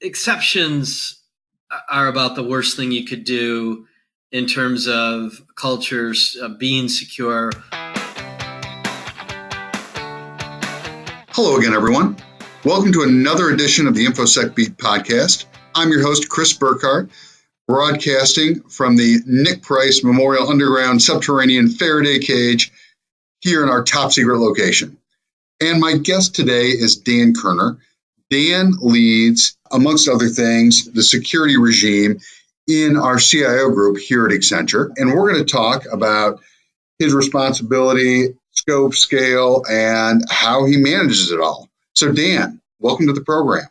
exceptions are about the worst thing you could do in terms of cultures being secure. Hello again, everyone. Welcome to another edition of the InfoSec Beat podcast. I'm your host, Kris Burkhardt, broadcasting from the Nick Price Memorial Underground Subterranean Faraday Cage here in our top secret location. And my guest today is Dan Kirner. Dan leads, amongst other things, the security regime in our CIO group here at Accenture. And we're going to talk about his responsibility, scope, scale, and how he manages it all. So Dan, welcome to the program.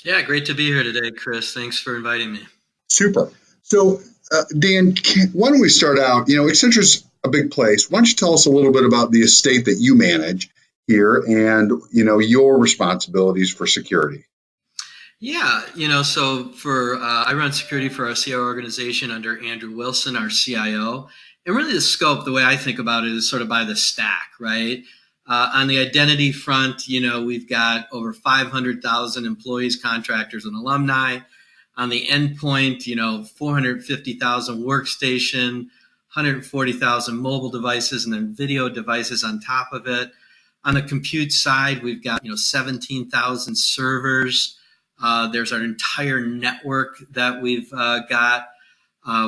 Yeah, great to be here today, Kris. Thanks for inviting me. Super. So Dan, why don't we start out, Accenture's a big place. Why don't you tell us a little bit about the estate that you manage here and, your responsibilities for security? Yeah, so I run security for our CIO organization under Andrew Wilson, our CIO. And really the scope, the way I think about it is sort of by the stack, right? On the identity front, we've got over 500,000 employees, contractors, and alumni. On the endpoint, 450,000 workstation, 140,000 mobile devices, and then video devices on top of it. On the compute side, we've got 17,000 servers. There's our entire network that we've got.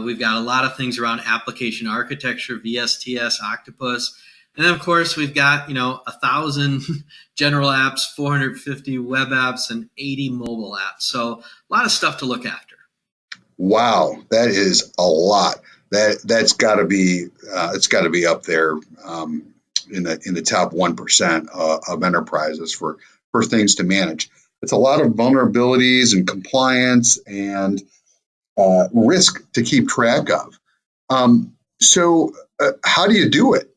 We've got a lot of things around application architecture, VSTS, Octopus. And then, of course, we've got, 1,000 general apps, 450 web apps, and 80 mobile apps. So a lot of stuff to look after. Wow, that is a lot. That's got to be it's got to be up there in the top 1% of enterprises for things to manage. It's a lot of vulnerabilities and compliance and risk to keep track of. So how do you do it?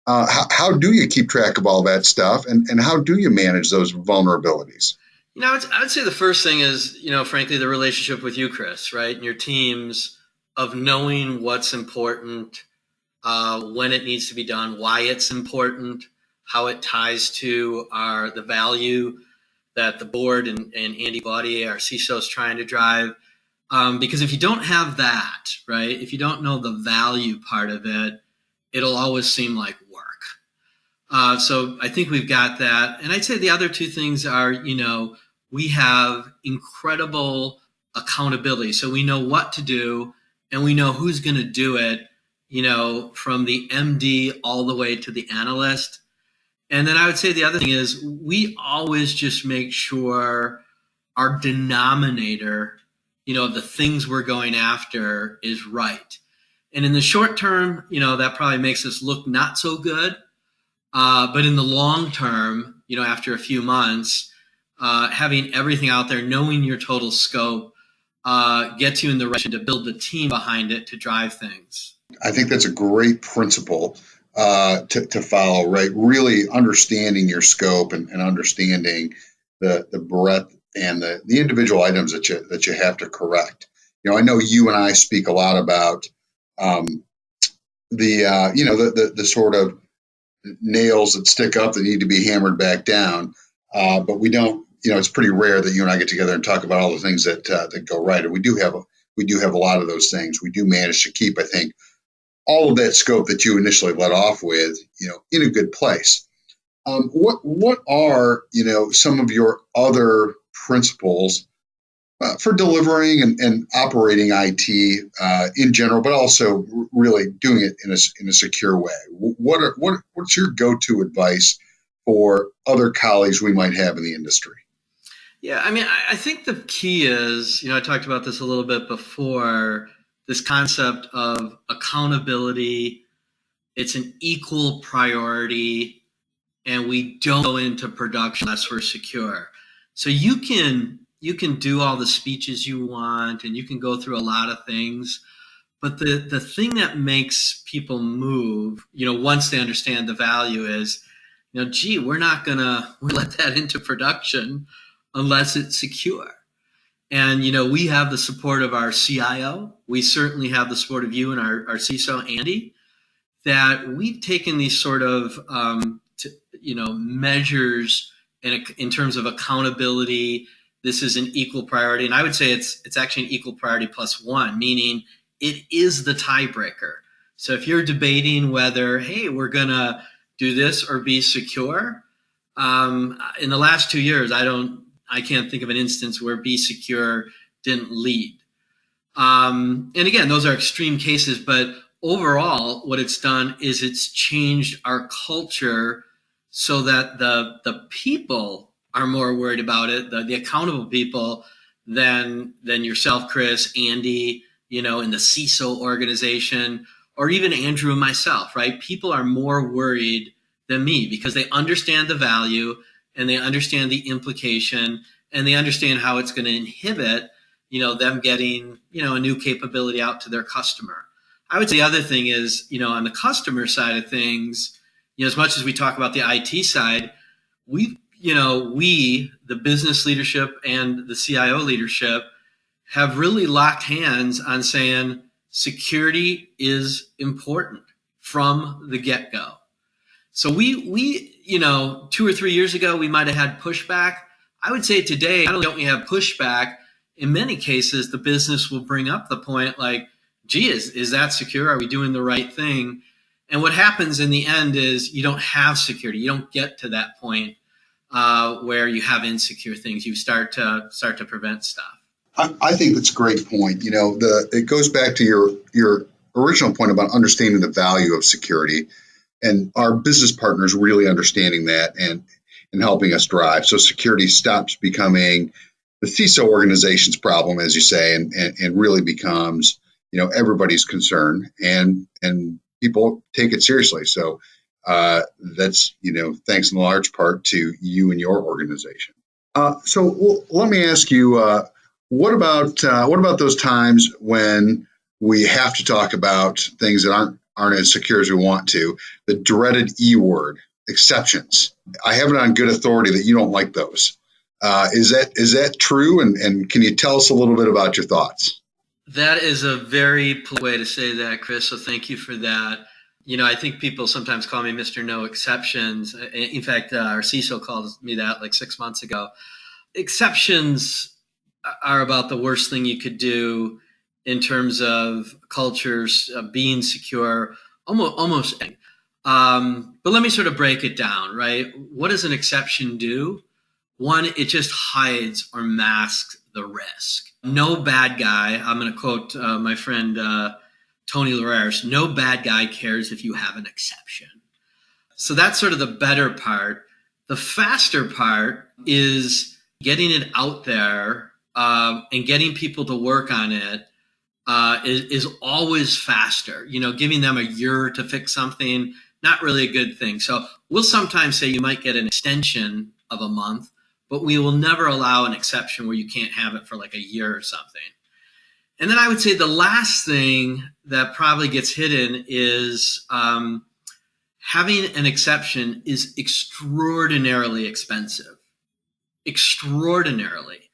How do you keep track of all that stuff? And how do you manage those vulnerabilities? I'd say the first thing is, frankly, the relationship with you, Kris, right? And your teams of knowing what's important, when it needs to be done, why it's important, how it ties to the value that the board and Andy Baudier, our CISO, is trying to drive. Because if you don't have that, right, if you don't know the value part of it, it'll always seem like work. So I think we've got that. And I'd say the other two things are, we have incredible accountability. So we know what to do and we know who's going to do it, from the MD all the way to the analyst. And then I would say the other thing is we always just make sure our denominator, of the things we're going after is right. And in the short term, that probably makes us look not so good. But in the long term, after a few months, having everything out there, knowing your total scope, gets you in the direction to build the team behind it to drive things. I think that's a great principle to follow, right? Really understanding your scope and understanding the breadth and the individual items that you have to correct. I know you and I speak a lot about the sort of nails that stick up that need to be hammered back down, but we don't. It's pretty rare that you and I get together and talk about all the things that go right, and we do have a lot of those things. We do manage to keep, I think, all of that scope that you initially let off with, in a good place. What are some of your other principles for delivering and operating IT in general, but also really doing it in a secure way? What's your go-to advice for other colleagues we might have in the industry? Yeah, I think the key is, I talked about this a little bit before, this concept of accountability. It's an equal priority, and we don't go into production unless we're secure. So you can do all the speeches you want, and you can go through a lot of things, but the thing that makes people move, once they understand the value is, we're not gonna let that into production unless it's secure. And, we have the support of our CIO. We certainly have the support of you and our CISO, Andy, that we've taken these sort of, measures in terms of accountability this is an equal priority. And I would say it's actually an equal priority plus one, meaning it is the tiebreaker. So if you're debating whether, hey, we're going to do this or be secure, in the last 2 years, I can't think of an instance where be secure didn't lead. And again, those are extreme cases, but overall, what it's done is it's changed our culture so that the people are more worried about it, the accountable people, than yourself, Kris, Andy, in the CISO organization, or even Andrew and myself, right? People are more worried than me because they understand the value and they understand the implication and they understand how it's going to inhibit, them getting, a new capability out to their customer. I would say the other thing is, on the customer side of things, as much as we talk about the IT side, we, the business leadership and the CIO leadership have really locked hands on saying security is important from the get-go. So we 2 or 3 years ago, we might have had pushback. I would say today, not only don't we have pushback, in many cases, the business will bring up the point like, gee, is that secure? Are we doing the right thing? And what happens in the end is you don't have security. You don't get to that point where you have insecure things. You start to prevent stuff. I think that's a great point. It goes back to your original point about understanding the value of security and our business partners really understanding that and helping us drive. So security stops becoming the CISO organization's problem, as you say, and really becomes, everybody's concern and people take it seriously. So that's, thanks in large part to you and your organization. Let me ask you, what about those times when we have to talk about things that aren't as secure as we want to? The dreaded E word, exceptions. I have it on good authority that you don't like those. Is that true? And can you tell us a little bit about your thoughts? That is a very polite way to say that, Kris. So thank you for that. I think people sometimes call me Mr. No Exceptions. In fact, our CISO called me that like 6 months ago. Exceptions are about the worst thing you could do in terms of cultures being secure, almost. But let me sort of break it down, right? What does an exception do? One, it just hides or masks the risk. No bad guy, I'm going to quote my friend Tony Larrares, no bad guy cares if you have an exception. So that's sort of the better part. The faster part is getting it out there and getting people to work on it is always faster. Giving them a year to fix something, not really a good thing. So we'll sometimes say you might get an extension of a month, but we will never allow an exception where you can't have it for like a year or something. And then I would say the last thing that probably gets hidden is having an exception is extraordinarily expensive, extraordinarily,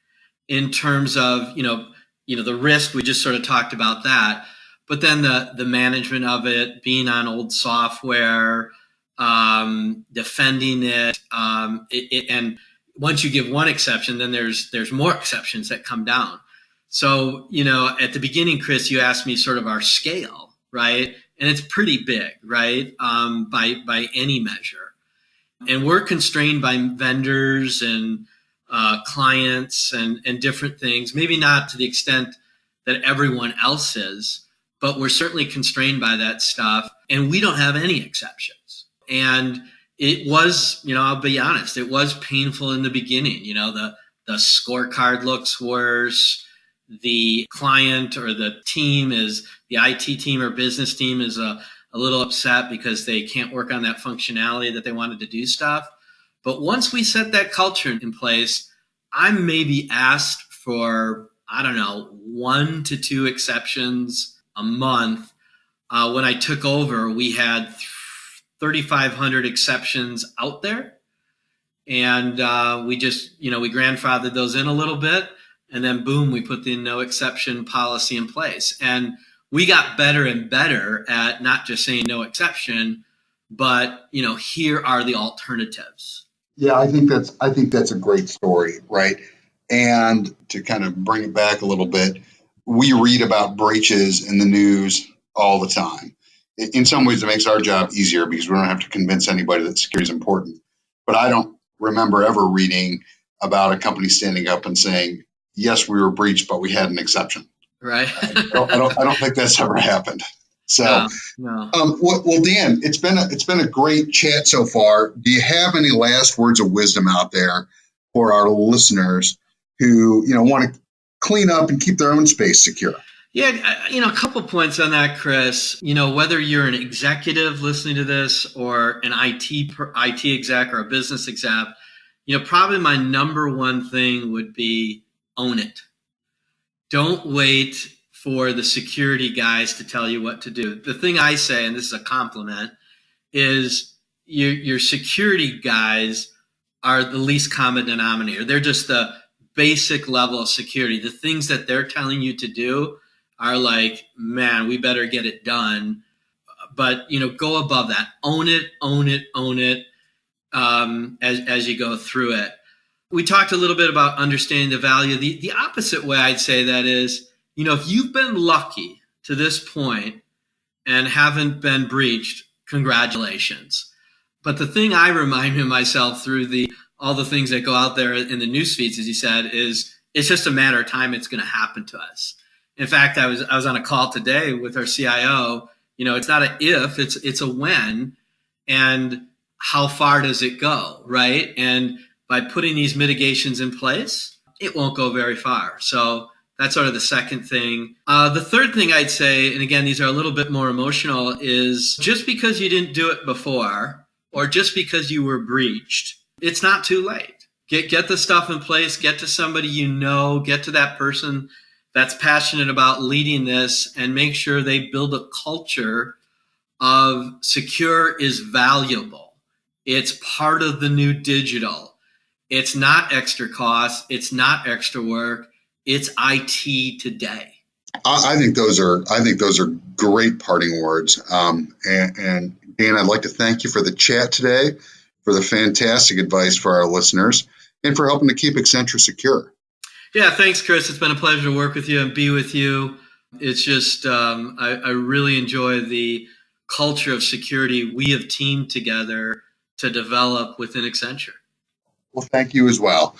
in terms of, the risk. We just sort of talked about that. But then the management of it, being on old software, defending it, and once you give one exception, then there's more exceptions that come down. So, at the beginning, Kris, you asked me sort of our scale, right? And it's pretty big, right? By any measure. And we're constrained by vendors and clients and different things, maybe not to the extent that everyone else is, but we're certainly constrained by that stuff. And we don't have any exceptions. And it was, I'll be honest, it was painful in the beginning. The scorecard looks worse. The client or the IT team or business team is a little upset because they can't work on that functionality that they wanted to do stuff. But once we set that culture in place, I'm maybe asked for, 1 to 2 exceptions a month. When I took over, we had 3,500 exceptions out there. And we just, we grandfathered those in a little bit. And then, boom, we put the no exception policy in place. And we got better and better at not just saying no exception, but, here are the alternatives. Yeah, I think that's a great story, right? And to kind of bring it back a little bit, we read about breaches in the news all the time. In some ways, it makes our job easier because we don't have to convince anybody that security is important. But I don't remember ever reading about a company standing up and saying, yes, we were breached, but we had an exception. Right. I don't think that's ever happened. So, no. Well, Dan, it's been a great chat so far. Do you have any last words of wisdom out there for our listeners who want to clean up and keep their own space secure? Yeah, a couple points on that, Kris. Whether you're an executive listening to this or an IT exec or a business exec, probably my number one thing would be own it. Don't wait for the security guys to tell you what to do. The thing I say, and this is a compliment, is your security guys are the least common denominator. They're just the basic level of security. The things that they're telling you to do are like, man, we better get it done. But, go above that. Own it as you go through it. We talked a little bit about understanding the value. The opposite way I'd say that is, if you've been lucky to this point and haven't been breached, congratulations. But the thing I remind myself through all the things that go out there in the news feeds, as you said, is it's just a matter of time it's going to happen to us. In fact, I was on a call today with our CIO. It's not an if, it's a when, and how far does it go, right? And by putting these mitigations in place, it won't go very far. So that's sort of the second thing. The third thing I'd say, and again, these are a little bit more emotional, is just because you didn't do it before or just because you were breached, it's not too late. Get the stuff in place, get to somebody get to that person that's passionate about leading this, and make sure they build a culture of secure is valuable. It's part of the new digital. It's not extra cost. It's not extra work. It's IT today. I think those are great parting words. And Dan, I'd like to thank you for the chat today, for the fantastic advice for our listeners, and for helping to keep Accenture secure. Yeah, thanks, Kris. It's been a pleasure to work with you and be with you. It's just, I really enjoy the culture of security we have teamed together to develop within Accenture. Well, thank you as well.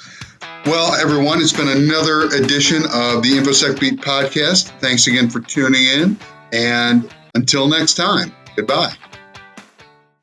Well, everyone, it's been another edition of the InfoSec Beat podcast. Thanks again for tuning in. And until next time, goodbye.